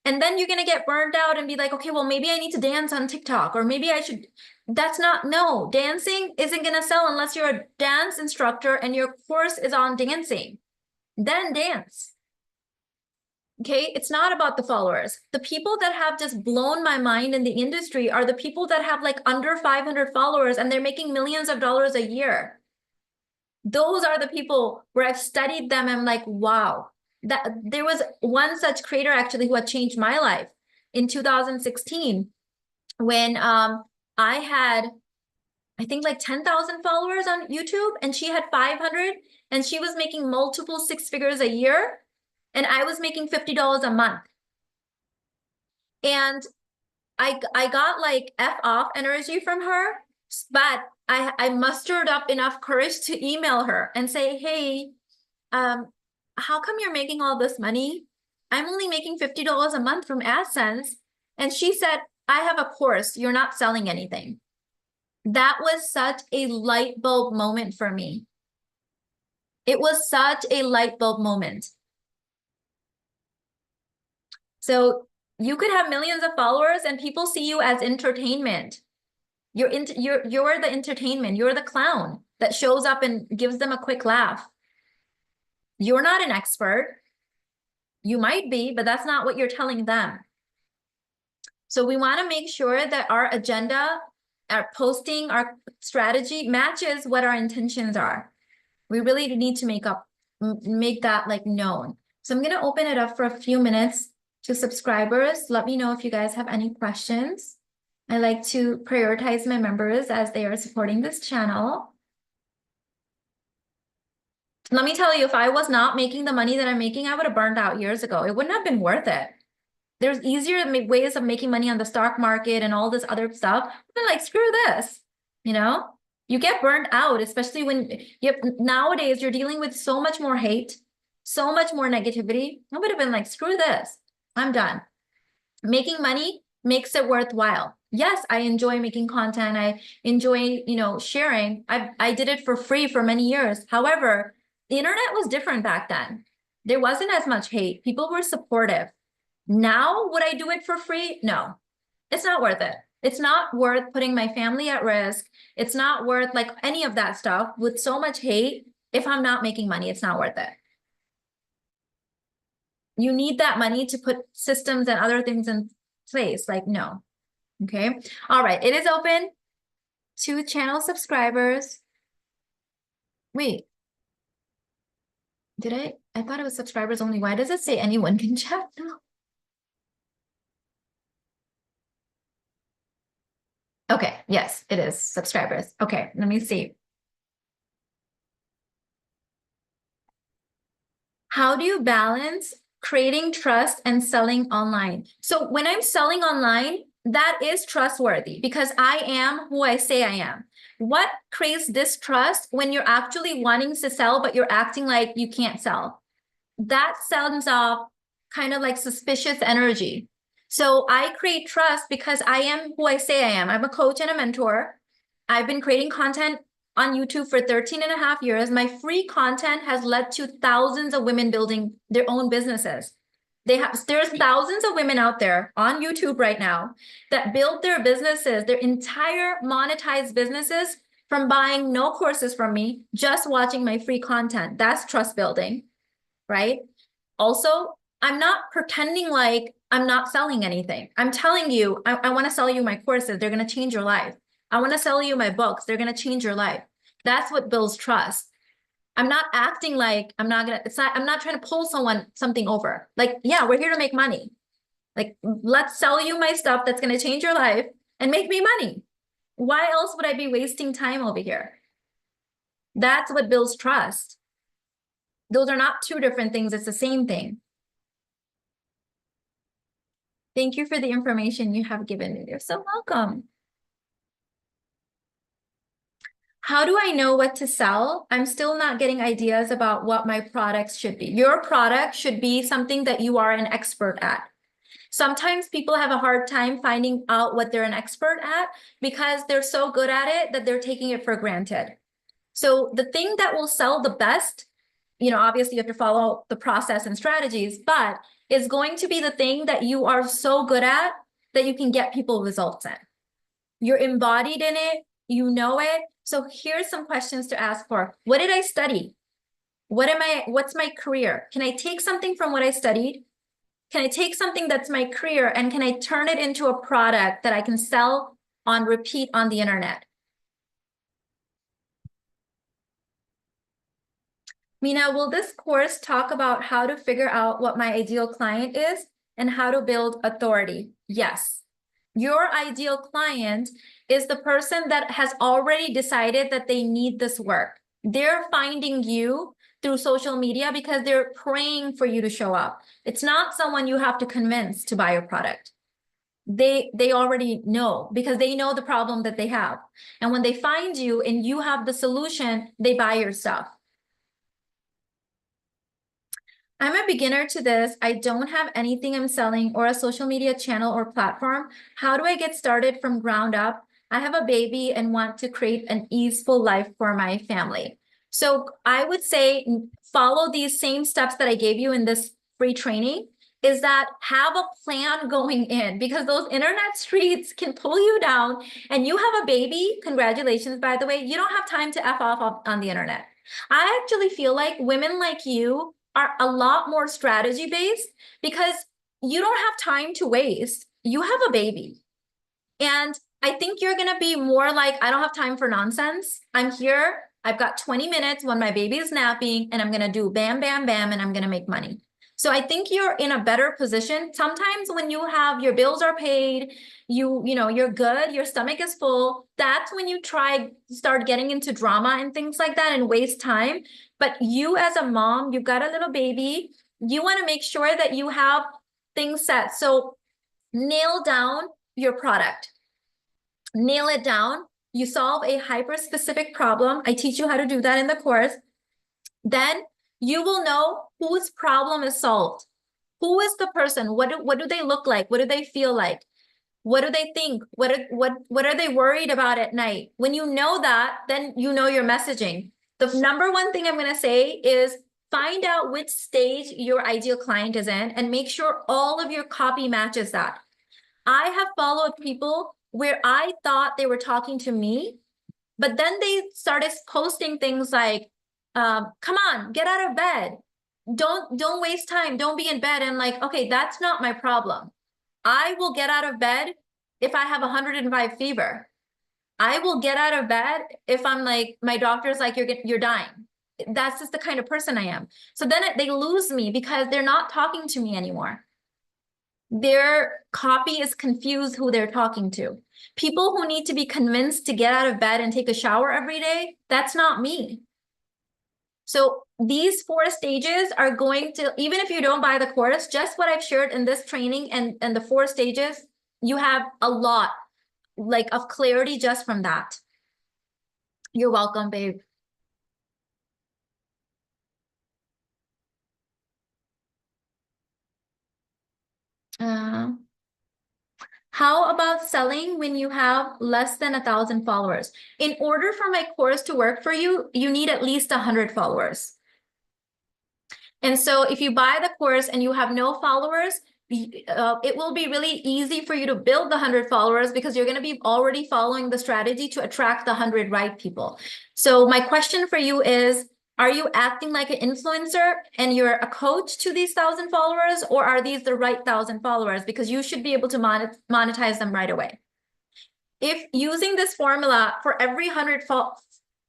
And then you're going to get burned out and be like, okay, well, maybe I need to dance on TikTok, or maybe I should. No, dancing isn't going to sell unless you're a dance instructor and your course is on dancing. Then dance. Okay, it's not about the followers. The people that have just blown my mind in the industry are the people that have like under 500 followers and they're making millions of dollars a year. Those are the people where I've studied them and I'm like, wow. That there was one such creator actually who had changed my life in 2016 when I had, I think like 10,000 followers on YouTube and she had 500 and she was making multiple 6 figures a year. And I was making $50 a month. And I got like F off energy from her, but I mustered up enough courage to email her and say, hey, how come you're making all this money? I'm only making $50 a month from AdSense. And she said, I have a course. You're not selling anything. That was such a light bulb moment for me. It was such a light bulb moment. So you could have millions of followers and people see you as entertainment. You're the entertainment. You're the clown that shows up and gives them a quick laugh. You're not an expert. You might be, but that's not what you're telling them. So we want to make sure that our agenda, our posting, our strategy matches what our intentions are. We really need to make that like known. So I'm going to open it up for a few minutes to subscribers. Let me know if you guys have any questions. I like to prioritize my members as they are supporting this channel. Let me tell you, if I was not making the money that I'm making, I would have burned out years ago. It wouldn't have been worth it. There's easier ways of making money on the stock market and all this other stuff. But like, screw this, You get burned out, especially when nowadays you're dealing with so much more hate, so much more negativity. I would have been like, screw this. I'm done. Making money makes it worthwhile. Yes, I enjoy making content. I enjoy, sharing. I did it for free for many years. However, the internet was different back then. There wasn't as much hate. People were supportive. Now, would I do it for free? No, it's not worth it. It's not worth putting my family at risk. It's not worth like any of that stuff with so much hate. If I'm not making money, it's not worth it. You need that money to put systems and other things in place. Like, no. Okay. All right. It is open to channel subscribers. Wait, did I thought it was subscribers only. Why does it say anyone can chat now? Okay. Yes, it is subscribers. Okay. Let me see. How do you balance creating trust and selling online? So when I'm selling online, that is trustworthy because I am who I say I am. What creates distrust when you're actually wanting to sell, but you're acting like you can't sell? That sounds off kind of like suspicious energy. So I create trust because I am who I say I am. I'm a coach and a mentor. I've been creating content on YouTube for 13 and a half years. My free content has led to thousands of women building their own businesses. There's thousands of women out there on YouTube right now that build their businesses, their entire monetized businesses from buying no courses from me, just watching my free content. That's trust building, right? Also, I'm not pretending like I'm not selling anything. I'm telling you, I want to sell you my courses. They're going to change your life. I want to sell you my books. They're going to change your life. That's what builds trust. I'm not acting like I'm not trying to pull something over. Like, yeah, we're here to make money. Like, let's sell you my stuff that's going to change your life and make me money. Why else would I be wasting time over here? That's what builds trust. Those are not two different things. It's the same thing. Thank you for the information you have given me. You're so welcome. How do I know what to sell? I'm still not getting ideas about what my products should be. Your product should be something that you are an expert at. Sometimes people have a hard time finding out what they're an expert at because they're so good at it that they're taking it for granted. So the thing that will sell the best, obviously you have to follow the process and strategies, but is going to be the thing that you are so good at that you can get people results in. You're embodied in it, you know it. So here's some questions to ask for. What did I study? What's my career? Can I take something from what I studied? Can I take something that's my career and can I turn it into a product that I can sell on repeat on the internet? Mina, will this course talk about how to figure out what my ideal client is and how to build authority? Yes. Your ideal client is the person that has already decided that they need this work. They're finding you through social media because they're praying for you to show up. It's not someone you have to convince to buy your product. They already know because they know the problem that they have. And when they find you and you have the solution, they buy your stuff. I'm a beginner to this. I don't have anything I'm selling or a social media channel or platform. How do I get started from ground up? I have a baby and want to create an easeful life for my family. So I would say follow these same steps that I gave you in this free training, is that have a plan going in because those internet streets can pull you down and you have a baby. Congratulations, by the way. You don't have time to F off on the internet. I actually feel like women like you are a lot more strategy based because you don't have time to waste. You have a baby. And I think you're going to be more like, I don't have time for nonsense. I'm here. I've got 20 minutes when my baby is napping and I'm going to do bam, bam, bam, and I'm going to make money. So I think you're in a better position. Sometimes when you have your bills are paid, you're good, your stomach is full, that's when you start getting into drama and things like that and waste time. But you as a mom, you've got a little baby, you want to make sure that you have things set. So nail down your product. Nail it down. You solve a hyper-specific problem. I teach you how to do that in the course. Then you will know whose problem is solved. Who is the person? What do they look like? What do they feel like? What do they think? What are they worried about at night? When you know that, then you know your messaging. The number one thing I'm going to say is find out which stage your ideal client is in and make sure all of your copy matches that. I have followed people where I thought they were talking to me, but then they started posting things like, come on, get out of bed. Don't waste time. Don't be in bed. And like, okay, that's not my problem. I will get out of bed if I have 105 fever. I will get out of bed if I'm like, my doctor's like, you're dying. That's just the kind of person I am. So then they lose me because they're not talking to me anymore. Their copy is confused who they're talking to. People who need to be convinced to get out of bed and take a shower every day, that's not me. So these 4 stages are going to, even if you don't buy the course, just what I've shared in this training and the 4 stages, you have a lot like of clarity just from that. You're welcome, babe. How about selling when you have less than 1,000 followers? In order for my course to work for you, you need at least 100 followers. And so if you buy the course and you have no followers, it will be really easy for you to build the 100 followers because you're going to be already following the strategy to attract the 100 right people. So my question for you is, are you acting like an influencer and you're a coach to these 1,000 followers, or are these the right 1,000 followers? Because you should be able to monetize them right away. If using this formula for every 100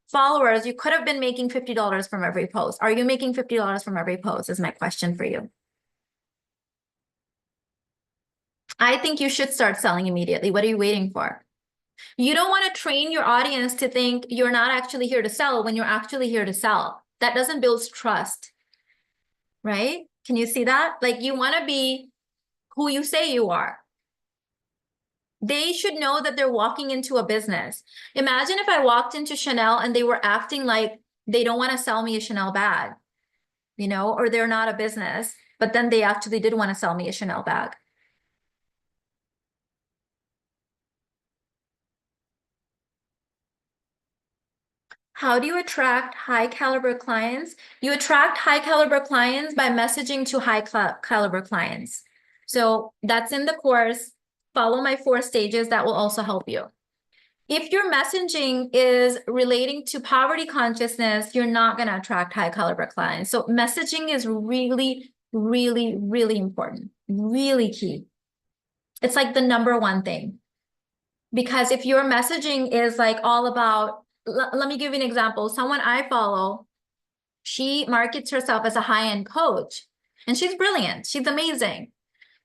followers, you could have been making $50 from every post. Are you making $50 from every post is my question for you. I think you should start selling immediately. What are you waiting for? You don't want to train your audience to think you're not actually here to sell when you're actually here to sell. That doesn't build trust, right? Can you see that? Like, you want to be who you say you are. They should know that they're walking into a business. Imagine if I walked into Chanel and they were acting like they don't want to sell me a Chanel bag, you know, or they're not a business, but then they actually did want to sell me a Chanel bag. How do you attract high caliber clients? You attract high caliber clients by messaging to high caliber clients. So that's in the course. Follow my 4 stages. That will also help you. If your messaging is relating to poverty consciousness, you're not going to attract high caliber clients. So messaging is really, really, really important, really key. It's like the number one thing. Because if your messaging is like all about, let me give you an example. Someone I follow, she markets herself as a high-end coach, and she's brilliant. She's amazing.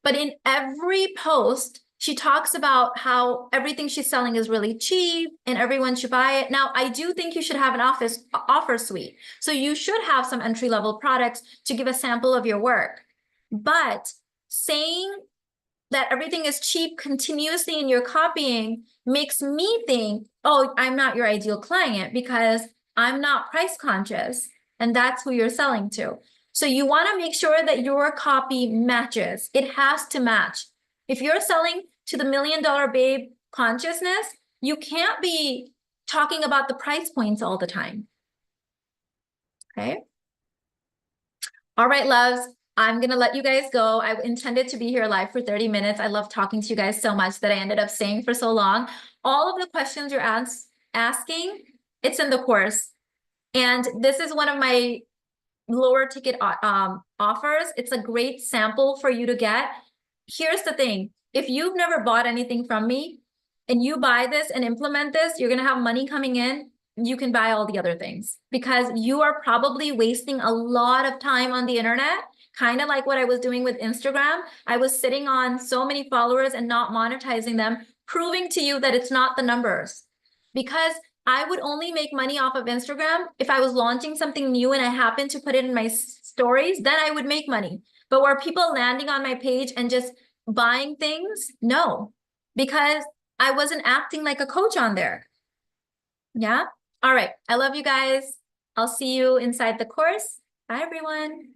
But in every post, she talks about how everything she's selling is really cheap and everyone should buy it. Now, I do think you should have an offer suite. So you should have some entry-level products to give a sample of your work. But saying that everything is cheap continuously in your copying makes me think, oh, I'm not your ideal client because I'm not price conscious. And that's who you're selling to. So you want to make sure that your copy matches. It has to match. If you're selling to the $1 Million Babe consciousness, you can't be talking about the price points all the time. Okay. All right, loves. I'm going to let you guys go. I intended to be here live for 30 minutes. I love talking to you guys so much that I ended up staying for so long. All of the questions you're asking, it's in the course. And this is one of my lower ticket offers. It's a great sample for you to get. Here's the thing. If you've never bought anything from me and you buy this and implement this, you're going to have money coming in. You can buy all the other things because you are probably wasting a lot of time on the internet, kind of like what I was doing with Instagram. I was sitting on so many followers and not monetizing them, proving to you that it's not the numbers. Because I would only make money off of Instagram if I was launching something new and I happened to put it in my stories, then I would make money. But were people landing on my page and just buying things? No, because I wasn't acting like a coach on there. Yeah. All right. I love you guys. I'll see you inside the course. Bye, everyone.